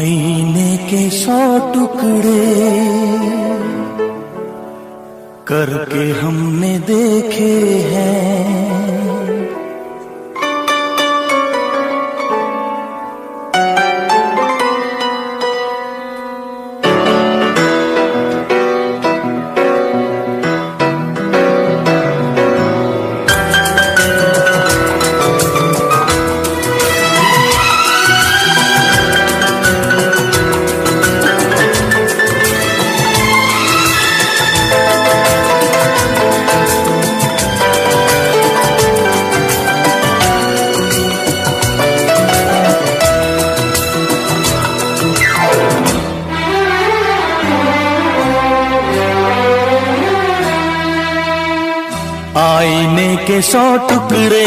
आईने के 100 टुकड़े करके हमने देखे हैं। आईने के 100 टुकड़े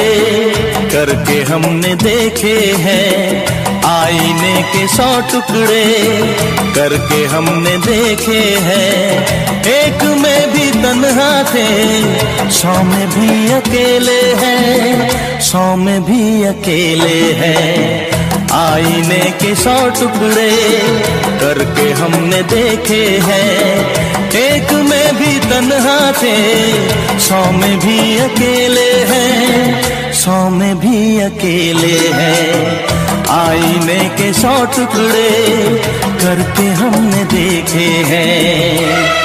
करके हमने देखे हैं। आईने के 100 टुकड़े करके हमने देखे हैं। एक में भी तन्हा थे, 100 में भी अकेले हैं, 100 में भी अकेले हैं। आईने के 100 टुकड़े करके हमने देखे हैं। एक में भी तन्हा थे, 100 में भी अकेले हैं, 100 में भी अकेले हैं। आईने के 100 टुकड़े करके हमने देखे हैं।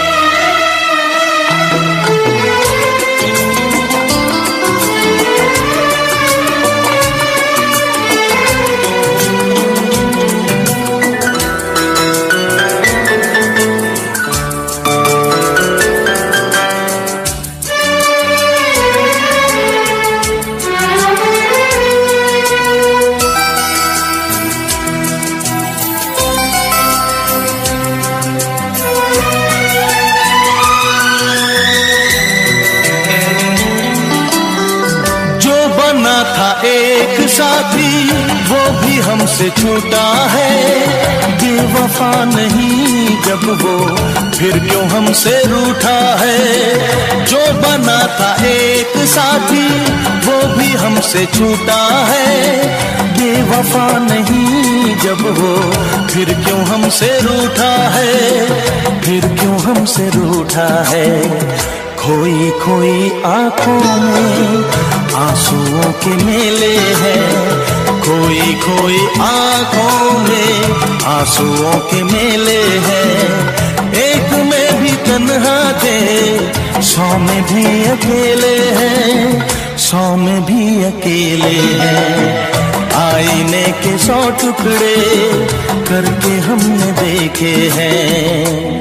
था एक साथी वो भी हमसे छूटा है। बेवफा नहीं जब वो फिर क्यों हमसे रूठा है। जो बना था एक साथी वो भी हमसे छूटा है। बेवफा नहीं जब वो फिर क्यों हमसे रूठा है, फिर क्यों हमसे रूठा है। खोई खोई आंखों में आंसुओं के मेले हैं। खोई खोई आंखों में आंसुओं के मेले हैं। एक में भी तन्हा थे, 100 में भी अकेले हैं, 100 में भी अकेले हैं। आईने के 100 टुकड़े करके हमने देखे हैं।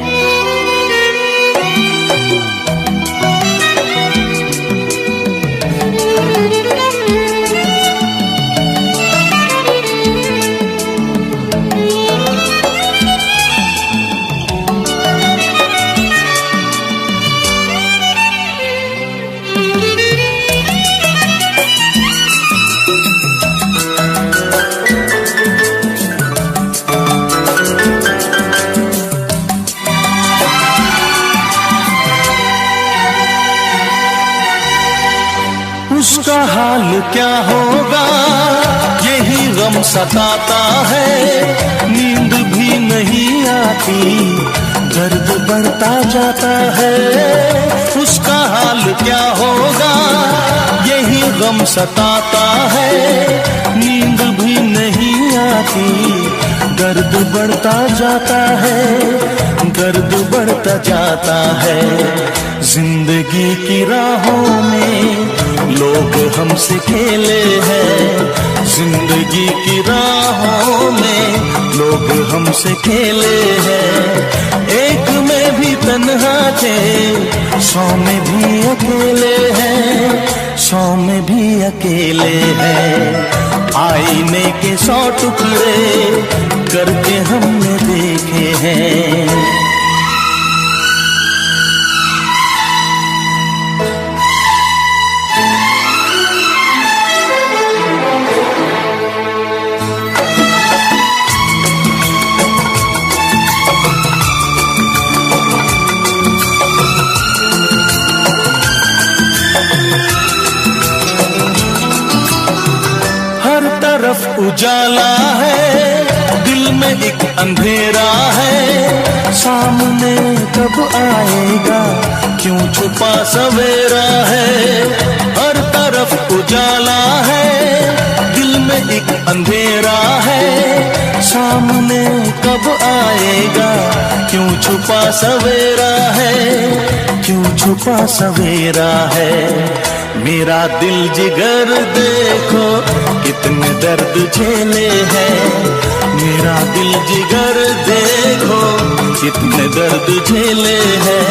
उसका हाल क्या होगा यही गम सताता है। नींद भी नहीं आती, दर्द बढ़ता जाता है। उसका हाल क्या होगा यही गम सताता है। नींद भी नहीं आती, दर्द बढ़ता जाता है, दर्द बढ़ता जाता है। जिंदगी की राहों में लोग हमसे खेले हैं। जिंदगी की राहों में लोग हमसे खेले हैं। एक में भी तन्हा थे, 100 में भी अकेले हैं, 100 में भी अकेले हैं। आईने के 100 टुकड़े करके हमने देखे हैं। तरफ उजाला है, दिल में एक अंधेरा है, सामने कब आएगा, क्यों छुपा सवेरा है। हर तरफ उजाला है, दिल में एक अंधेरा है, सामने कब आएगा, क्यों छुपा सवेरा है, क्यों छुपा सवेरा है। मेरा दिल जिगर देखो कितने दर्द झेले हैं, मेरा दिल जिगर देखो कितने दर्द झेले हैं।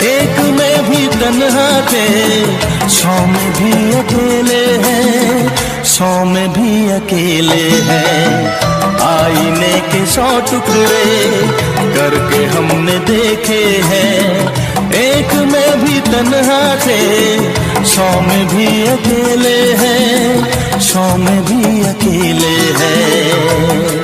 एक में भी तन्हा थे, 100 में भी अकेले हैं, 100 में भी अकेले हैं। आईने के 100 टुकड़े करके हमने देखे हैं, एक में भी तन्हा थे, 100 में भी अकेले हैं, 100 में भी अकेले हैं।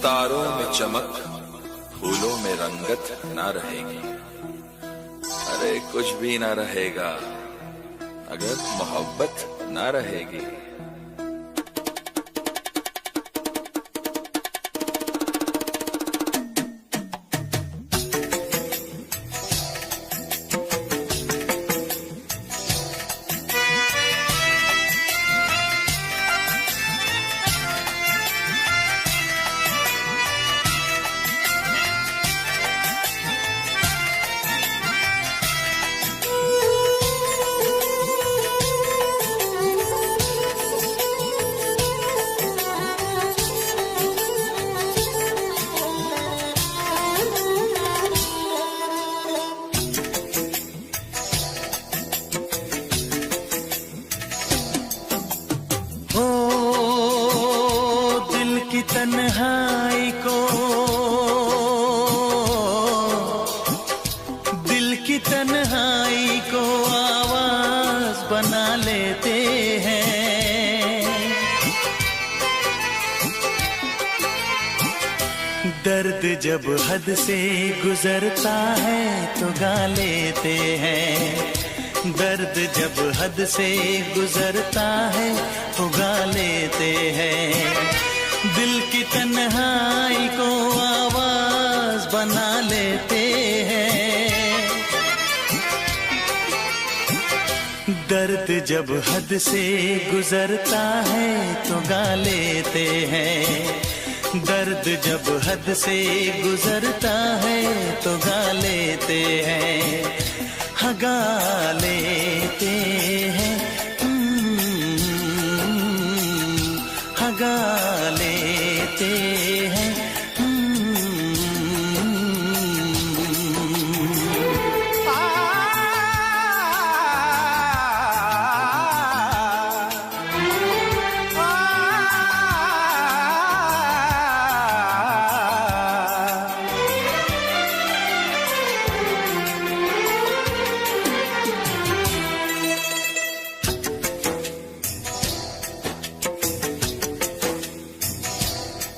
तारों में चमक, फूलों में रंगत ना रहेगी। अरे कुछ भी ना रहेगा अगर मोहब्बत ना रहेगी। तन्हाई को, दिल की तन्हाई को आवाज बना लेते हैं। दर्द जब हद से गुजरता है तो गा लेते हैं, दर्द जब हद से गुजरता है तो गा लेते हैं। दिल की तन्हाई को आवाज बना लेते हैं। दर्द जब हद से गुजरता है तो गा लेते हैं, दर्द जब हद से गुजरता है तो गा लेते हैं, हाँ गा लेते हैं, हाँ गा लेते हैं।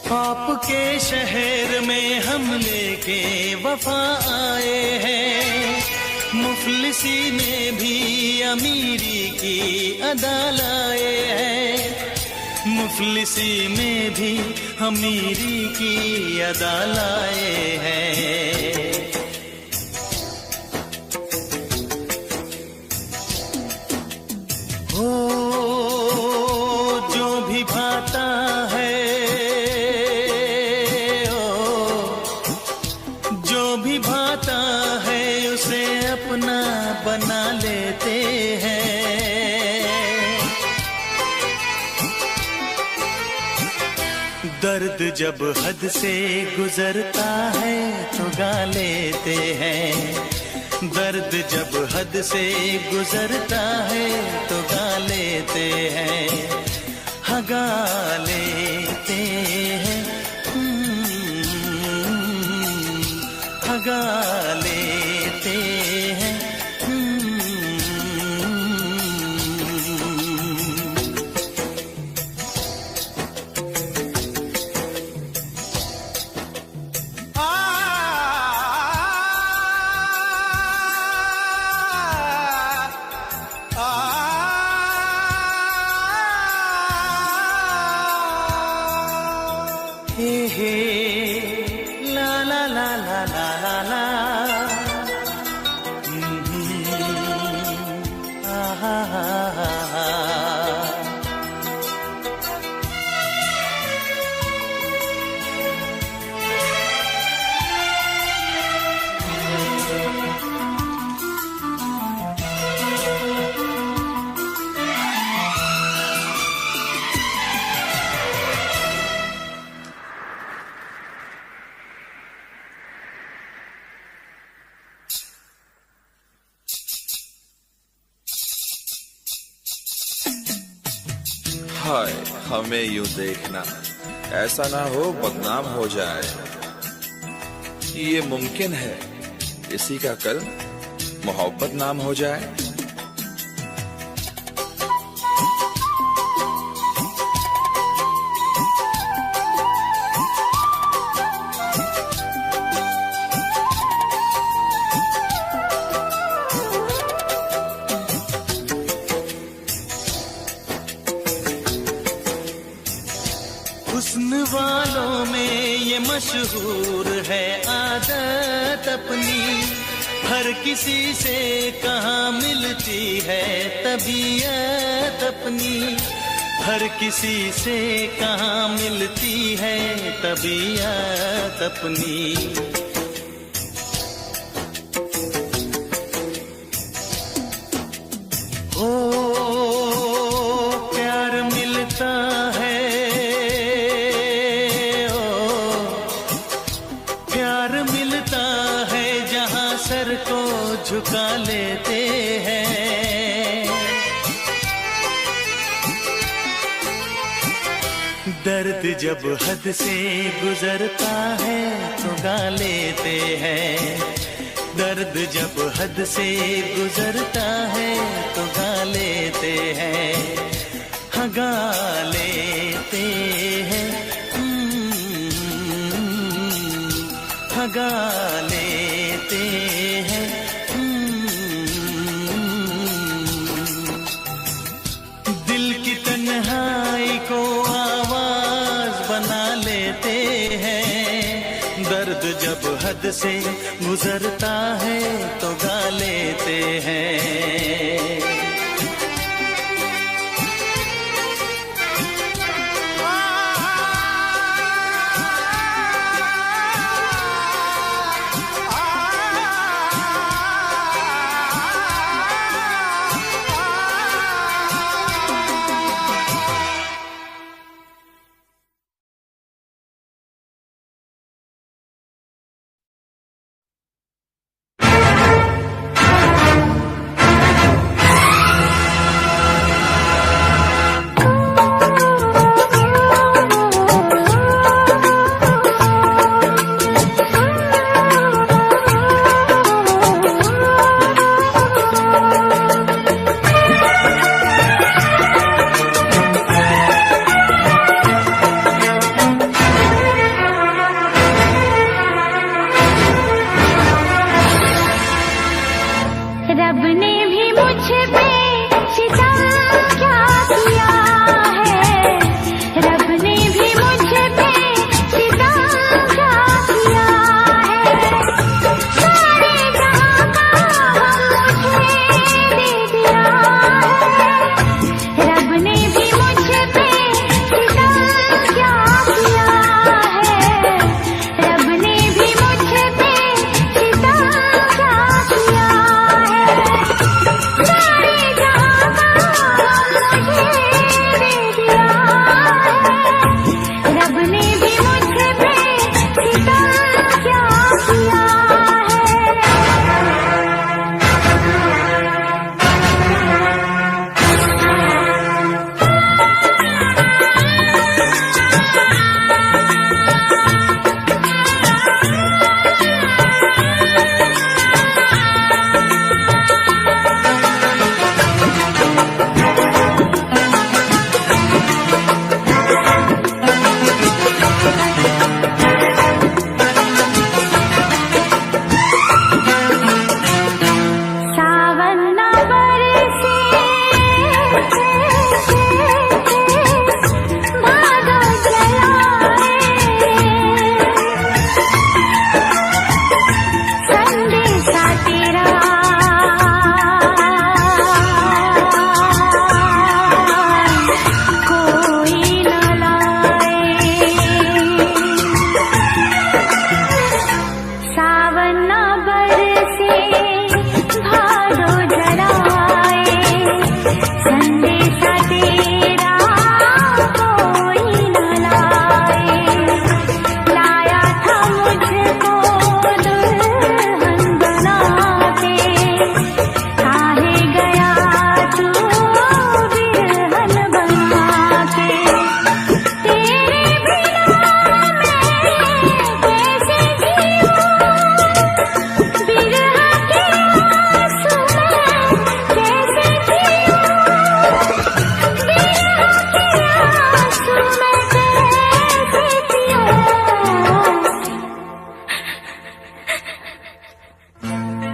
आपके शहर में हम लेके वफा आए हैं, मुफलिसी में भी अमीरी की अदा लाए हैं, मुफलिसी में भी अमीरी की अदा लाए हैं। हो जो भी भाता है लेते हैं। दर्द जब हद से गुजरता है तो गा लेते हैं। दर्द जब हद से गुजरता है तो गा लेते हैं। हाँ गा लेते हैं, हाँ गा लेते हैं। हे ला ला ला ला ला ला ला, आहा हा हा। हाय हमें यूं देखना, ऐसा ना हो बदनाम हो जाए। ये मुमकिन है किसी का कल मोहब्बत नाम हो जाए। हुस्न वालों में ये मशहूर है आदत अपनी, हर किसी से कहाँ मिलती है तबीयत अपनी। हर किसी से कहाँ मिलती है तबीयत अपनी। ओ प्यार मिलता है, सर को झुका लेते हैं। दर्द जब हद से गुजरता है तो गा लेते हैं। दर्द जब हद से गुजरता है तो गा लेते हैं। हाँ गा लेते हैं, हाँ गा लेते हैं। दिल की तन्हाई को आवाज बना लेते हैं। दर्द जब हद से गुजरता है तो गा लेते हैं।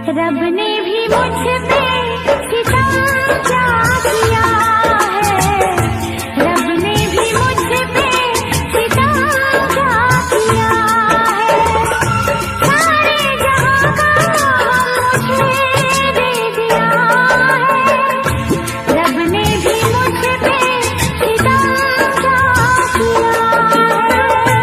रब ने भी मुझ पे सितम क्या किया है, रब ने भी मुझ पे सितम क्या किया है। सारे जहां का मुझे दे दिया है, रब ने भी मुझ पे सितम क्या किया है।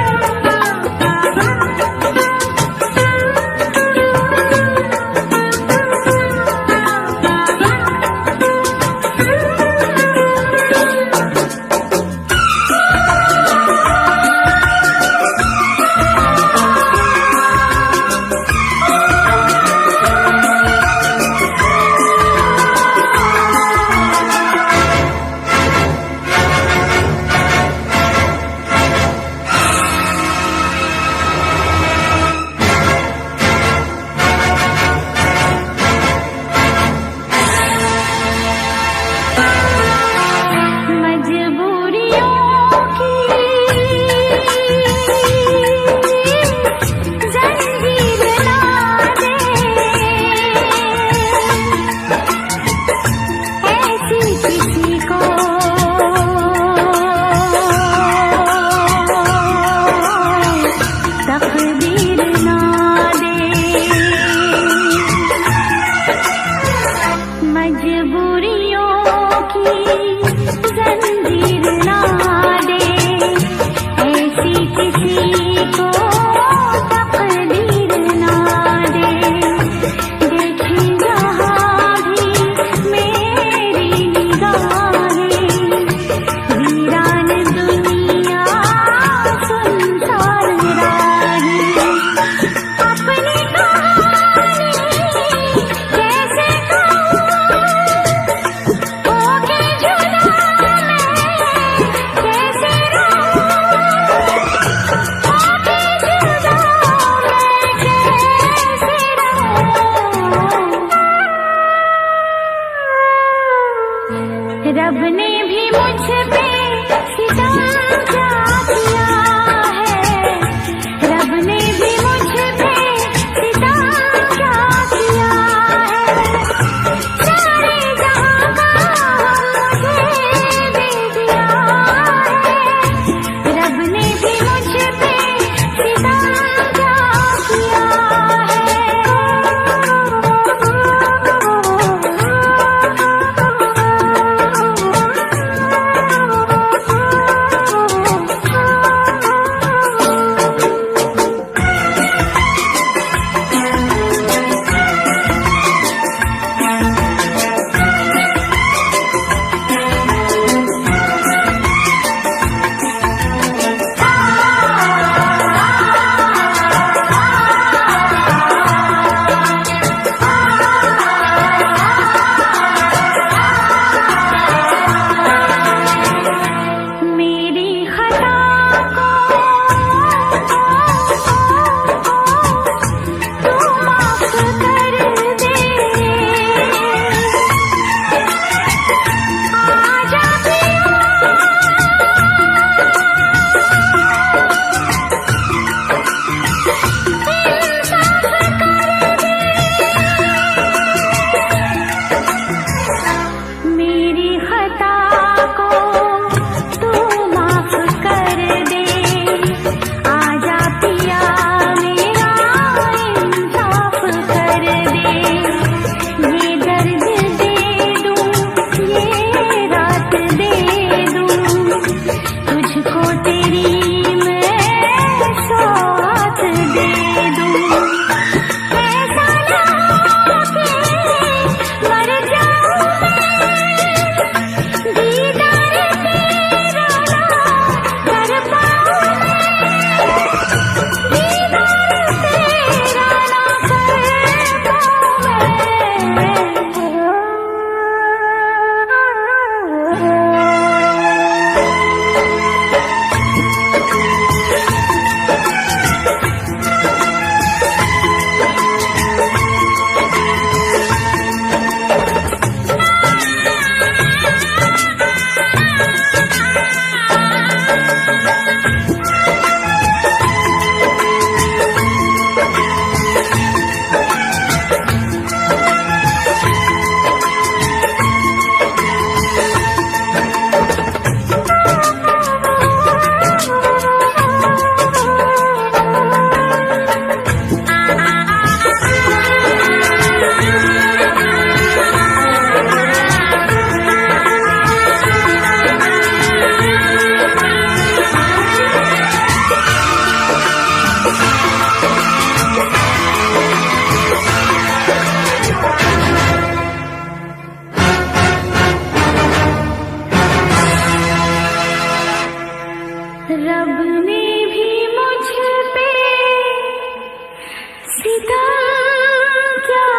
सितम क्या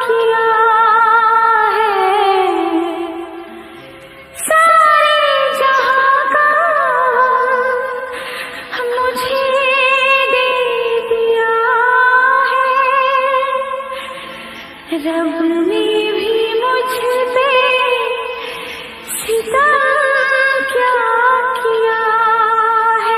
किया है, सारे जहां का मुझे दे दिया है। रब ने भी मुझ पे सितम क्या किया है।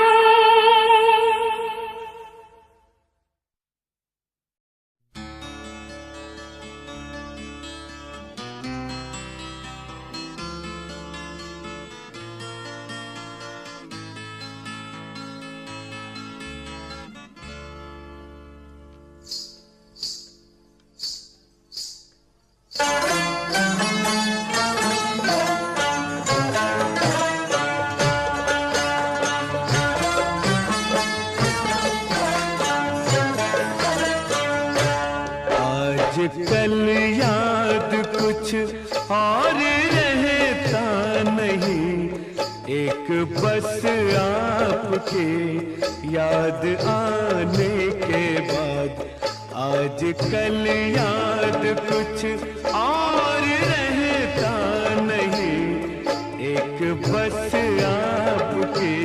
कल याद कुछ और रहता नहीं, एक बस आपके याद आने के बाद। आज कल याद कुछ और रहता नहीं, एक बस आपके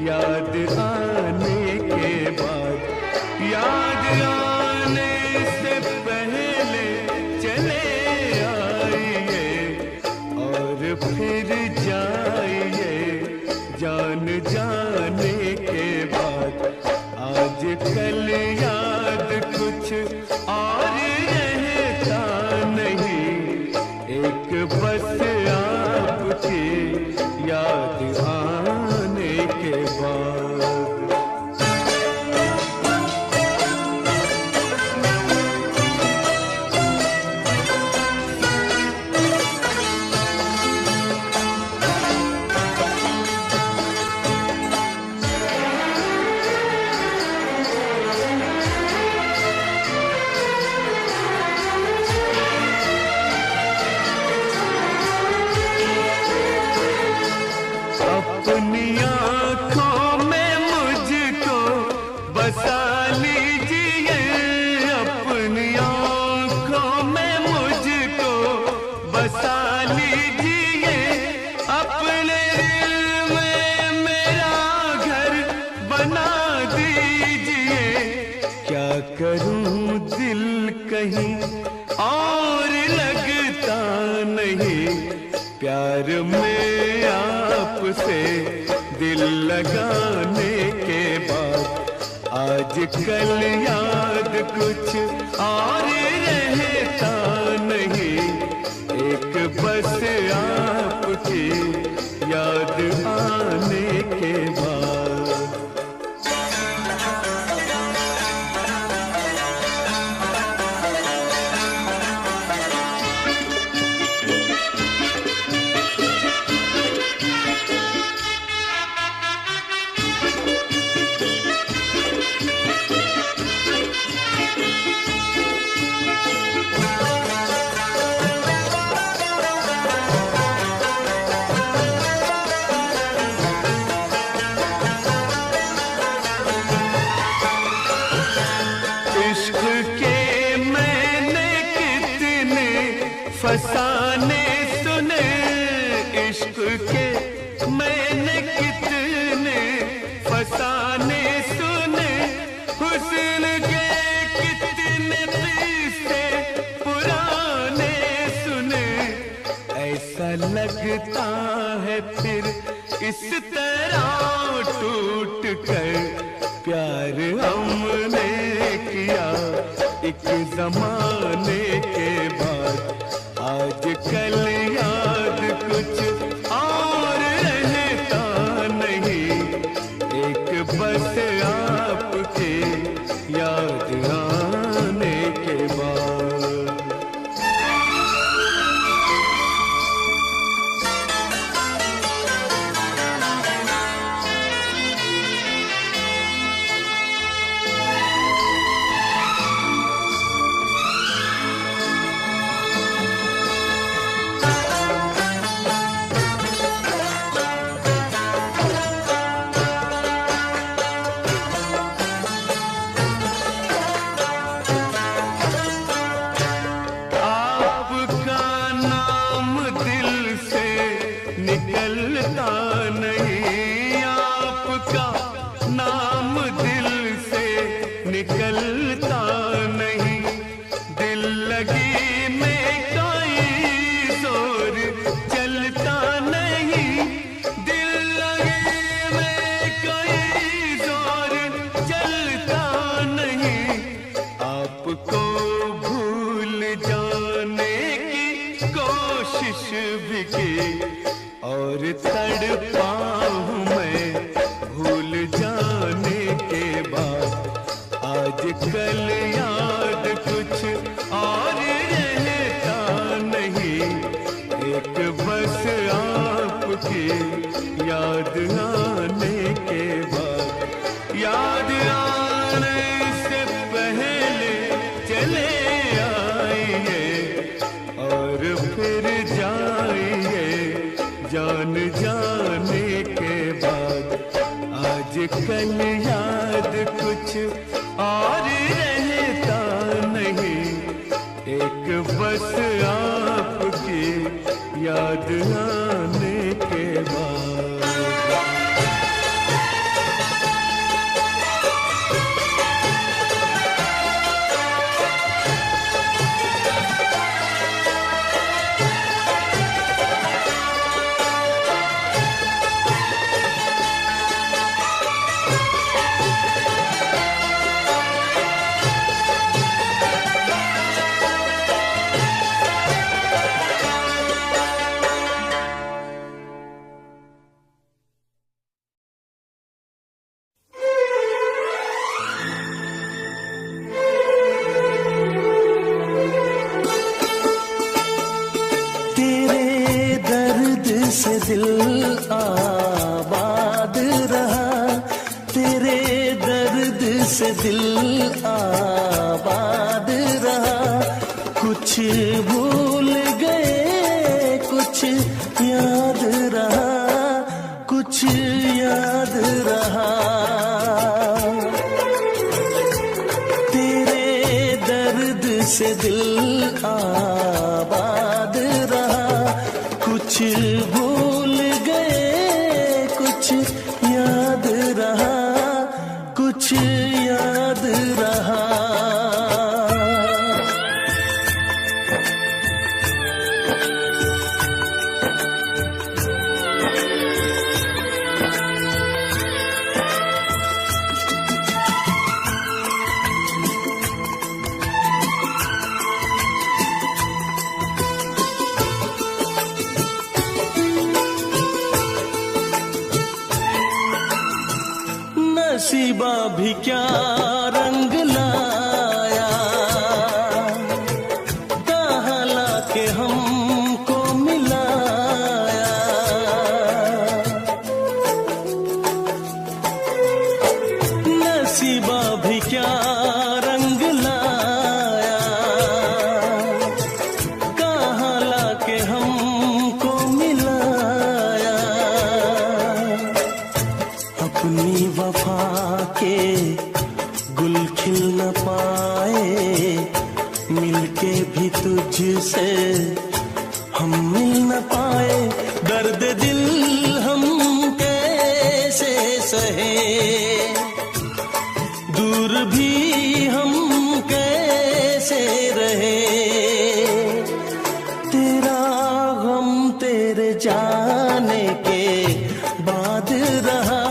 याद आने के बाद। याद आने से पहले चले आइए और फिर जाइए जान जाने के बाद। आज कल याद कुछ और रहता नहीं, एक बस आपकी याद आने के बाद। अपनी आँखों में मुझको बसा लीजिए, अपनी आँखों में मुझको बसा लीजिए। अपने दिल में मेरा घर बना दीजिए। क्या करूं दिल कहीं और लगता नहीं, प्यार में आपसे दिल लगाने के बाद। आज कल याद कुछ और रहता नहीं, एक बस आपकी याद आने के बाद। इश्क के मैंने कितने फसाने सुने, इश्क के मैंने कितने फसाने सुने। हुस्न के कितने किस्से पुराने सुने। ऐसा लगता है फिर इस तरह टूट कर प्यार हमने किया एक जमाने के बाद। आज कल याद कुछ और रहता नहीं, एक बस आपके याद आने के बाद। ले आइए और फिर जाइए जान जाने के बाद। आज कल याद कुछ और रहता नहीं, एक बस आपकी याद आने के बाद। दिल आबाद रहा, तेरे दर्द से दिल आबाद रहा। कुछ भूल गए कुछ याद रहा, कुछ याद रहा। तेरे दर्द से दिल आबाद रहा, कुछ भूल गए कुछ याद रहा, कुछ याद रहा। नसीबा भी क्या रंग लाया, कहाँ लाके हमको मिलाया। नसीबा भी क्या रंग लाया, कहाँ लाके हमको मिलाया। अपनी वफा के गुल खिल न पाए, मिलके भी तुझसे हम मिल न पाए। दर्द दिल हम कैसे सहे, दूर भी हम कैसे रहे। तेरा गम तेरे जाने के बाद रहा,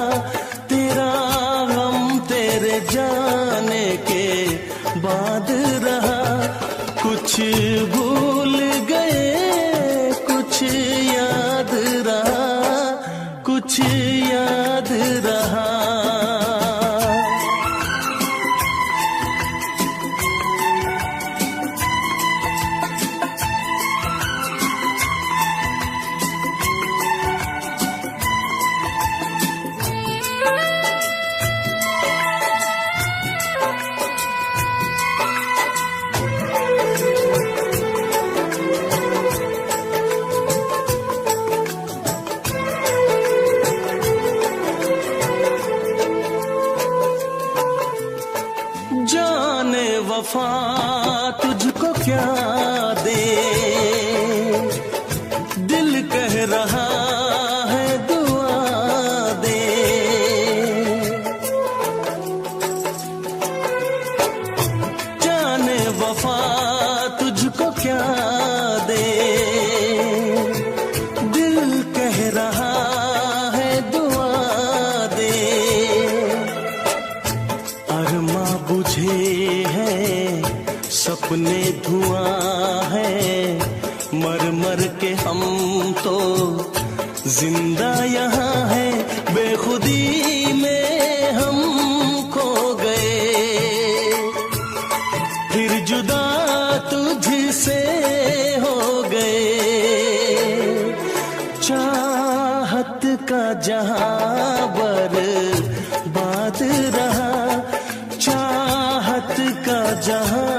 जाने के बाद रहा। कुछ भूल गए कुछ याद रहा, कुछ याद रहा। जाने वफा तुझको क्या दे, दिल कह रहा है दुआ दे। जाने वफा तुझको क्या दे, दिल कह रहा है दुआ दे। अरमा बुझे सपने धुआं है, मर मर के हम तो जिंदा यहाँ है। बेखुदी में हम खो गए, फिर जुदा तुझसे हो गए। चाहत का जहां बर्बाद रहा, चाहत का जहां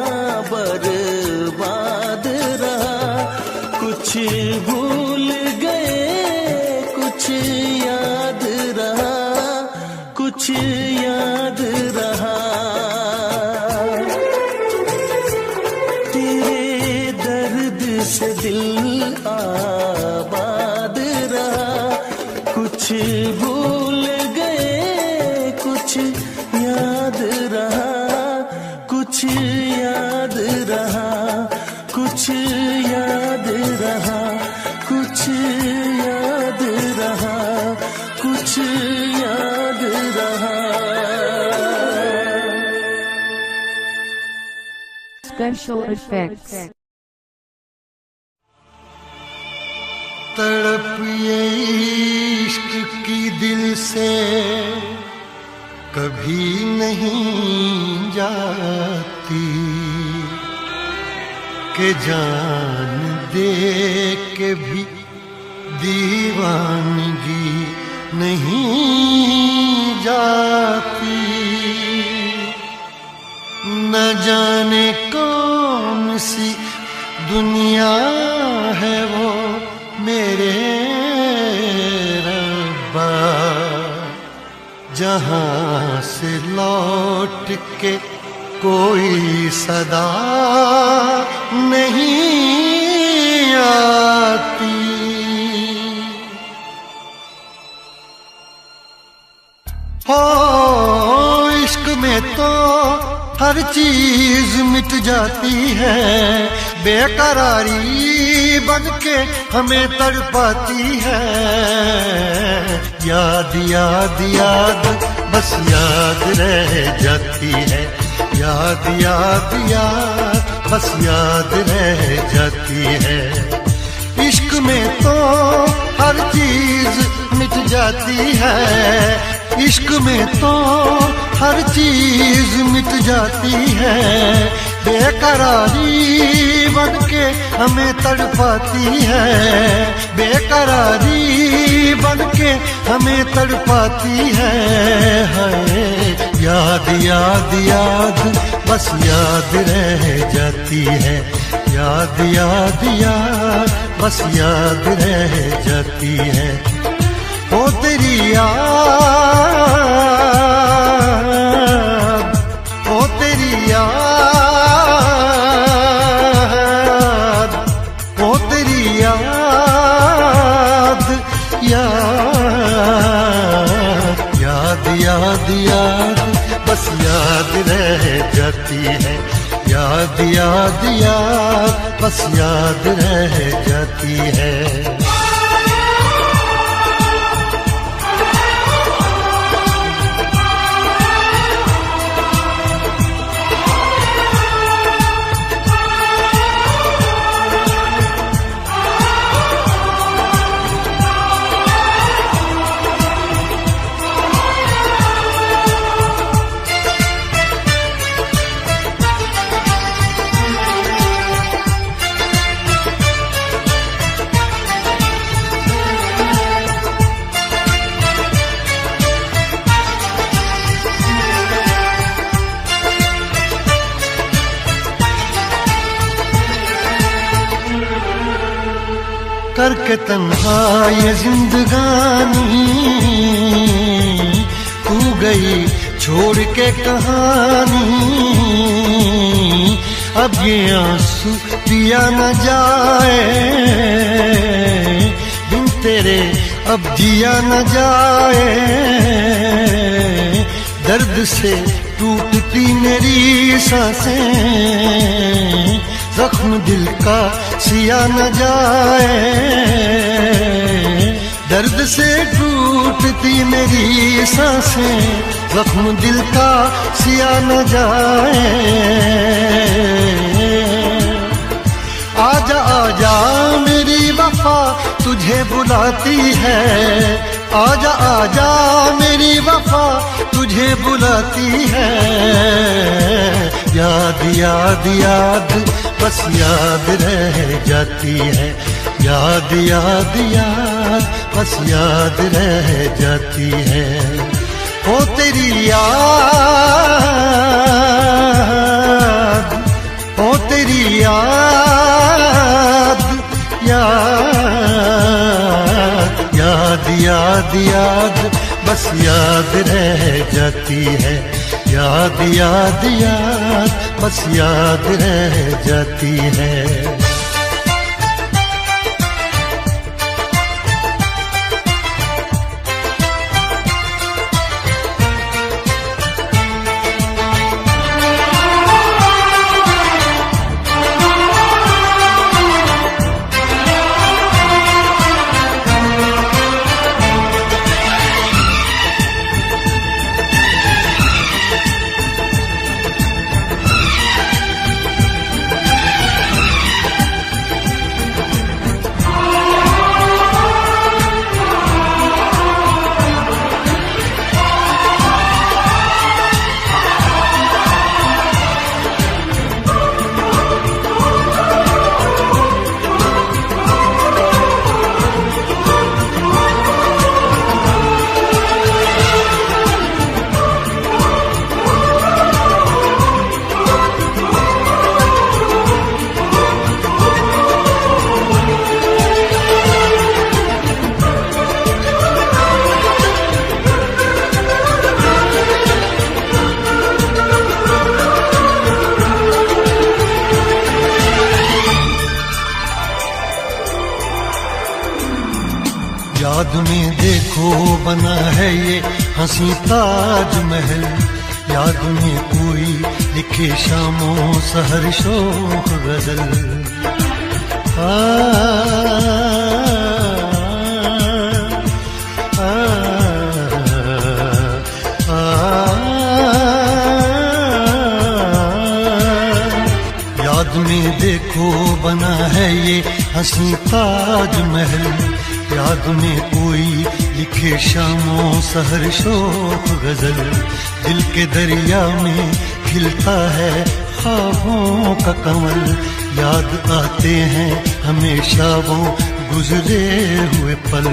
दिल आबाद रहा। कुछ भूल गए कुछ याद रहा, कुछ याद रहा, कुछ याद रहा, कुछ याद रहा, कुछ याद रहा। Special effects. तड़प ये इश्क की दिल से कभी नहीं जाती, के जान दे के भी दीवानगी नहीं जाती। न जाने कौन सी दुनिया है वो मेरे रब्बा, जहां से लौट के कोई सदा नहीं आती। हो इश्क में तो हर चीज मिट जाती है, बेकरारी बन के हमें तड़पाती है। याद याद याद बस याद रह जाती है, याद याद याद बस याद रह जाती है। इश्क में तो हर चीज मिट जाती है, इश्क में तो हर चीज मिट जाती है। बेकरारी बन के हमें तड़पाती है, बेकरारी बन के हमें तड़पाती है। याद याद याद बस याद रह जाती है, याद याद याद बस याद रह जाती है। ओ तेरी याद, ओ तेरी याद, ओ तेरी याद, याद याद याद याद बस याद रह जाती है, याद याद याद बस याद रह जाती है। करके तन्हा ये जिंदगानी तू गई छोड़ के कहानी। अब ये आंसू पिया न जाए बिन तेरे, अब जिया न जाए। दर्द से टूटती मेरी सांसें, जख्म दिल का सिया न जाए। दर्द से टूटती मेरी सांसें, जख्म दिल का सिया न जाए। आजा आजा मेरी वफा तुझे बुलाती है, आजा आजा मेरी वफा तुझे बुलाती है। याद याद याद बस याद रह जाती है, याद याद याद बस याद रह जाती है। ओ तेरी याद, ओ तेरी याद, याद याद याद याद बस याद रह जाती है, याद याद याद बस याद रह जाती है। याद में देखो बना है ये हंसी ताजमहल, याद में कोई लिखे शामों सहर शोक गजल। याद में देखो बना है ये हंसी ताजमहल, याद में कोई लिखे शामों सहर शोक गजल। दिल के दरिया में खिलता है ख्वाबों का कमल, याद आते हैं हमेशा वो गुजरे हुए पल।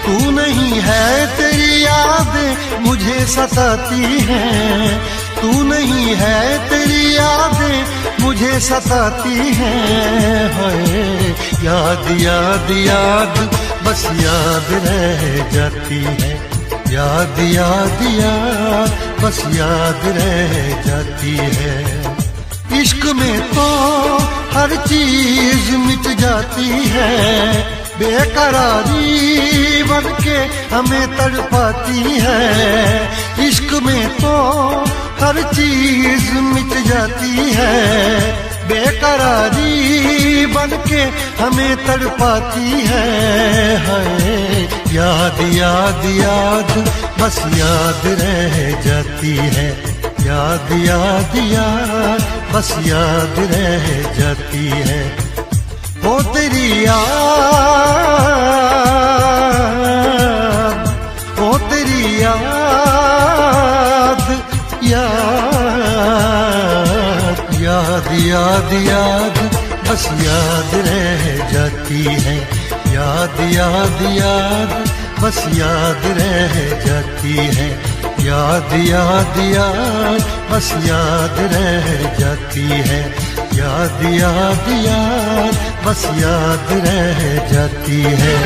तू नहीं है तेरी यादें मुझे सताती हैं, तू नहीं है तेरी यादें मुझे सताती हैं। हाय याद याद याद बस याद रह जाती है, याद याद याद बस याद रह जाती है। इश्क में तो हर चीज मिट जाती है, बेकरारी बन के हमें तड़पाती है। इश्क में तो हर चीज मिट जाती है, बेकरारी बन के हमें तड़पाती है। हाय याद याद याद बस याद रह जाती है, याद याद याद बस याद रह जाती है। वो तेरी याद, वो तेरी याद, याद याद याद बस याद रह जाती है, याद याद याद बस याद रह जाती है। याद याद याद बस याद रह जाती है, याद याद याद बस याद रह जाती है।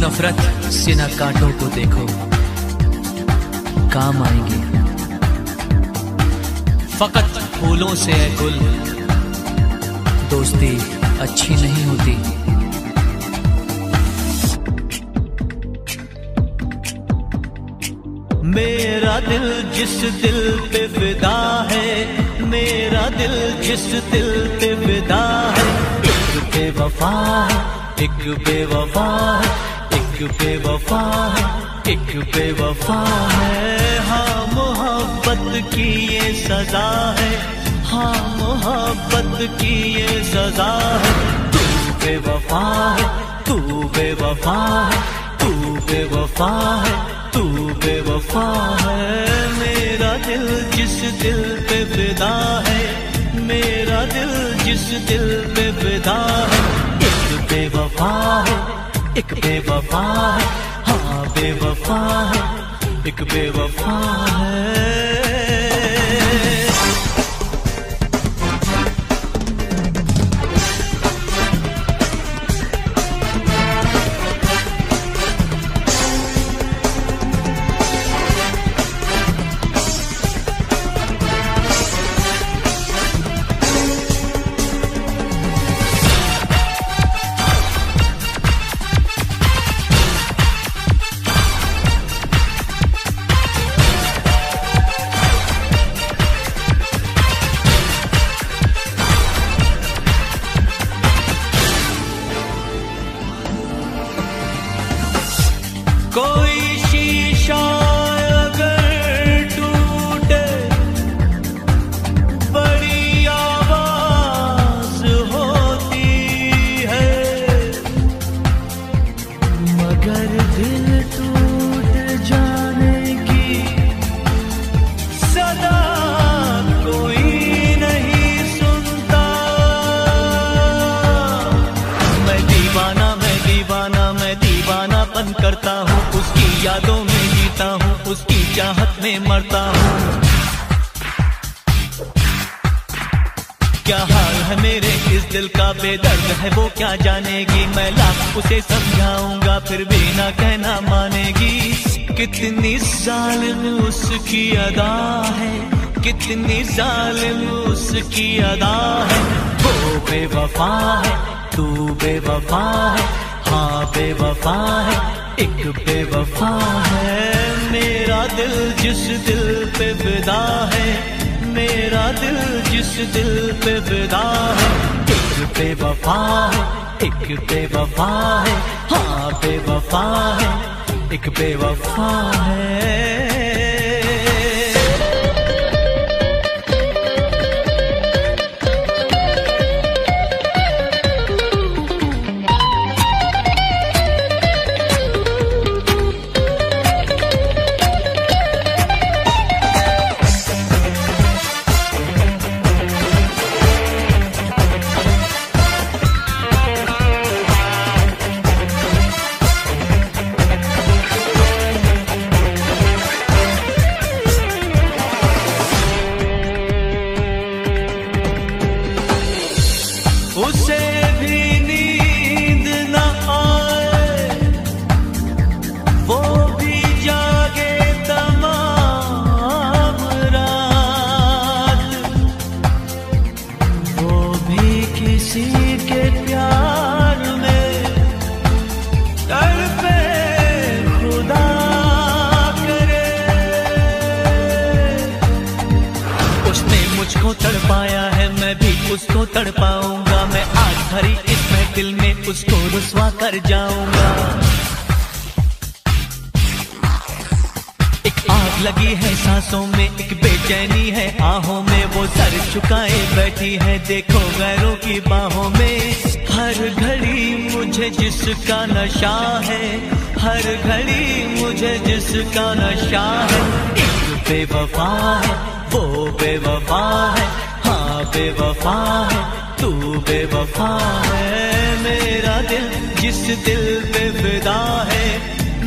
नफरत से न कांटों को देखो, काम आएंगे फकत फूलों से है गुल, दोस्ती अच्छी नहीं होती। मेरा दिल जिस दिल पे फिदा है, मेरा दिल जिस दिल पे फिदा है, एक बेवफा है, एक बेवफा है, एक बेवफा है, एक बेवफा है। हाँ मोहब्बत की ये सजा है, हाँ मोहब्बत की ये सजा है। तू बेवफा है, तू बेवफा है, तू बेवफा है, तू बेवफा है। मेरा दिल जिस दिल पे फिदा है, मेरा दिल जिस दिल पे फिदा है, एक बेवफा है, एक बेवफा है, हाँ बेवफा है, एक बेवफा है। कोई शीशा अगर टूटे बड़ी आवाज होती है, मगर दिल टूट जाने की सदा कोई नहीं सुनता। मैं दीवानापन करता हूँ, उसकी यादों में जीता हूँ, उसकी चाहत में मरता हूँ। क्या हाल है मेरे इस दिल का, बेदर्द है वो क्या जानेगी। मैं लाख उसे समझाऊंगा फिर भी ना कहना मानेगी। कितनी जालिम उसकी अदा है, कितनी जालिम उसकी अदा है। वो बेवफा है, तू बेवफा है, हाँ बेवफा है, एक बेवफा है। मेरा दिल जिस दिल पे फिदा है, मेरा दिल जिस दिल पे फिदा है। एक बेवफा है, एक बेवफा है, हाँ बेवफा है, एक बेवफा है। उसे भी नींद न आए, वो भी जागे तमाम रात, वो भी किसी के प्यार में तड़पे खुदा करे। उसने मुझको तड़पाया है, मैं भी उसको तड़पाऊंगा। मैं आज भरी इस महफिल में उसको रुसवा कर जाऊंगा। एक आग लगी है सांसों में, एक बेचैनी है आहों में। वो सर झुकाए बैठी है देखो गैरों की बाहों में। हर घड़ी मुझे जिसका नशा है, हर घड़ी मुझे जिसका नशा है। एक बेवफा है, वो बेवफा है, हाँ बेवफा है, तू बेवफा है। मेरा दिल जिस दिल पे फिदा है,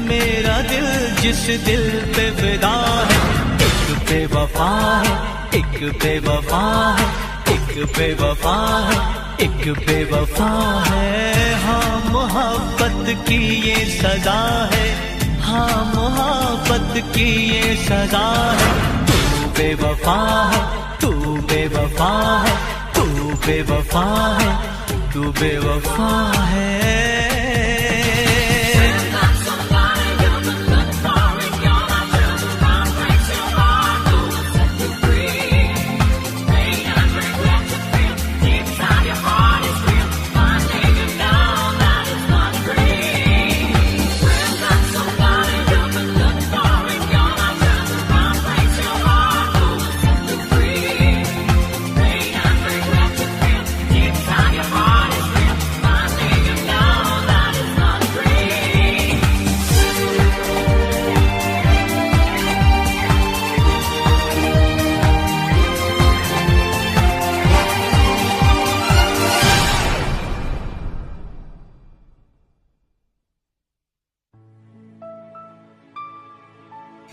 मेरा दिल जिस दिल पे फिदा है। एक बेवफा है, एक बेवफा है, एक बेवफा है, एक बेवफा है। हाँ मोहब्बत की ये सजा है, हाँ मोहब्बत की ये सजा है। तू बेवफा है, तू बेवफा है, तू बेवफा है, तू बेवफा है।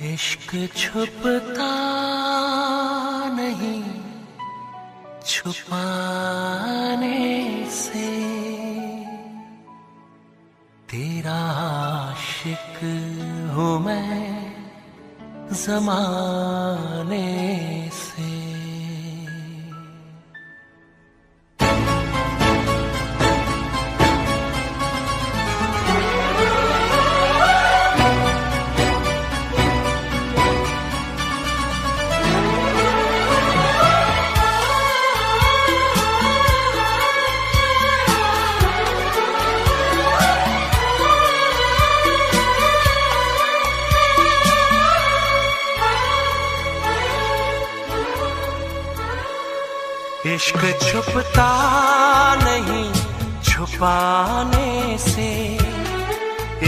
इश्क छुपता नहीं छुपाने से, तेरा आशिक हूँ मैं ज़माने से। इश्क छुपता नहीं छुपाने से,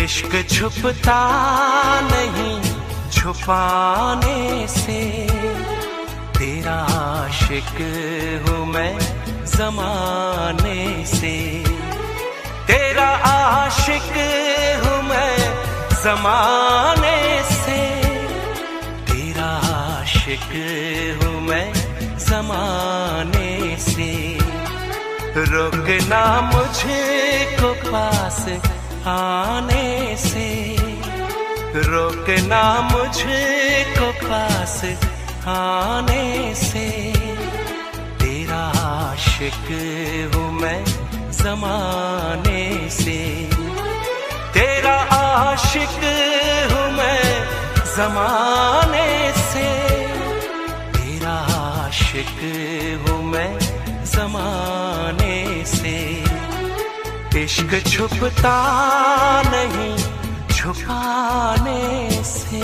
इश्क छुपता नहीं छुपाने से, तेरा आशिक हूँ मैं ज़माने से, तेरा आशिक हूँ मैं ज़माने से, तेरा आशिक हूँ मैं ज़माने से। रोकना मुझको पास आने से, रोकना मुझको पास आने से, तेरा आशिक हूँ मैं ज़माने से, तेरा आशिक हूँ मैं ज़माने से, तेरा आशिक हूँ मैं ज़माने से। इश्क छुपता नहीं छुपाने से।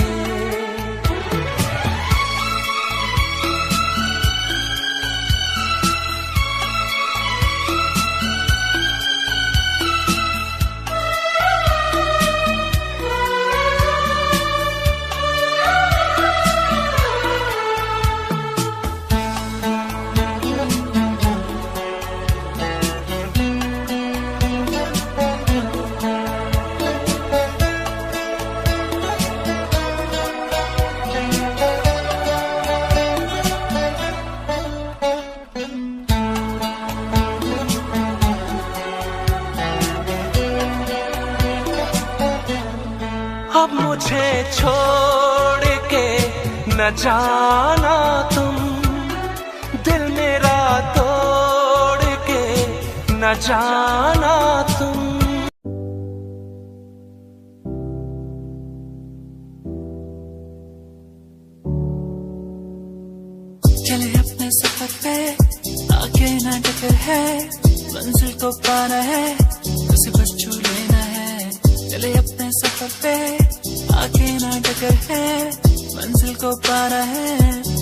अब मुझे छोड़ के न जाना तुम, दिल मेरा तोड़ के न जाना तुम। चले अपने सफर पे आगे ना टकर है, मंजिल को पाना है उसे बस छू लेना है। चले अपने सफर पे आगे ना टकर है, मंजिल को पाना है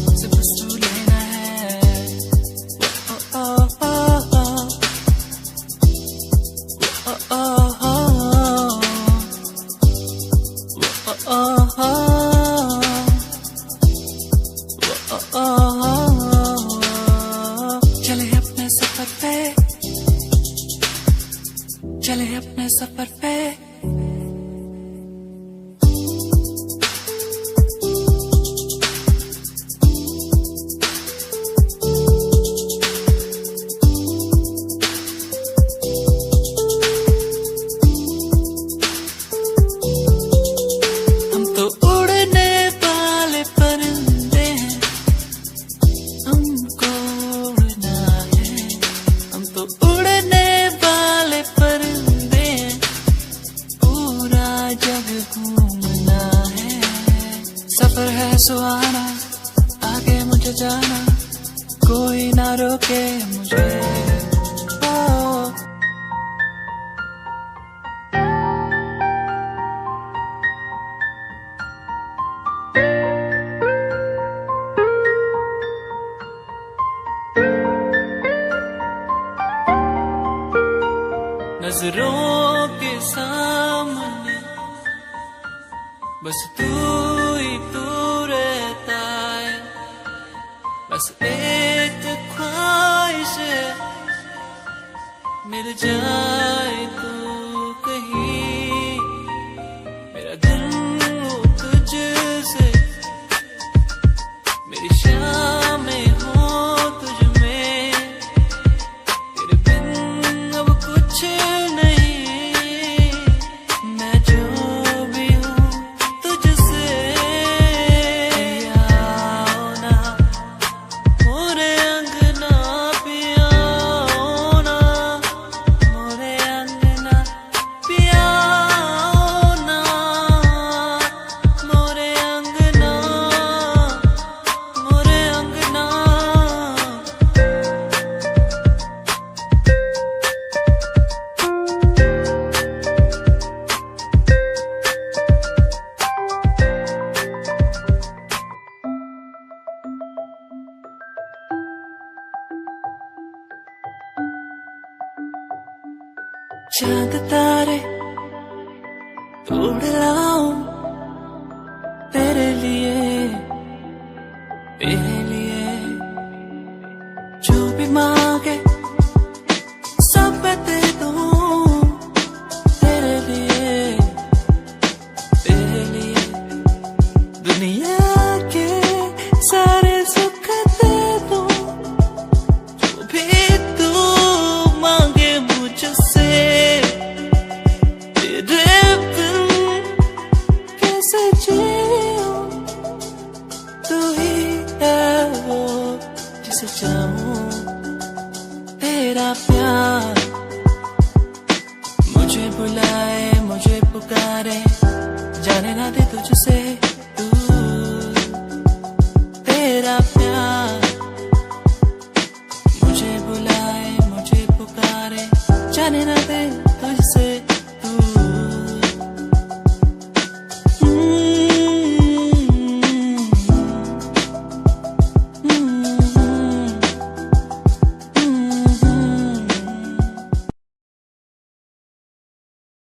उसे बस छू लेना है। ओ ओ ओ ओ ओ ओ ओ ओ, चले अपने सफर पे, चले अपने सफर पे। सफर है सुहाना, आगे मुझे जाना, कोई ना रोके मुझे। नजरों के सामने बस तू ही तू रहता है, बस एक ख्वाहिश है मिल जाए तू कहीं, मेरा दिल हो तुझसे, मेरी शामें हो तुझ में, तेरे बिन अब कुछ नहीं, मैं जो भी हूँ तुझसे। आओ ना मोरे अंगना पिया ना, मोरे अंगना चांद तारे तोड़ लाऊं तेरे लिए जो भी मांगे सब मैं दे दूं तेरे लिए दुनिया के सारे सुख दे दूं जो भी तू मांगे मुझसे तेरे बिन कैसे जीऊं तू ही है वो जिसे चाहूं तेरा प्यार मुझे बुलाए मुझे पुकारे जाने ना दे तुझसे दूर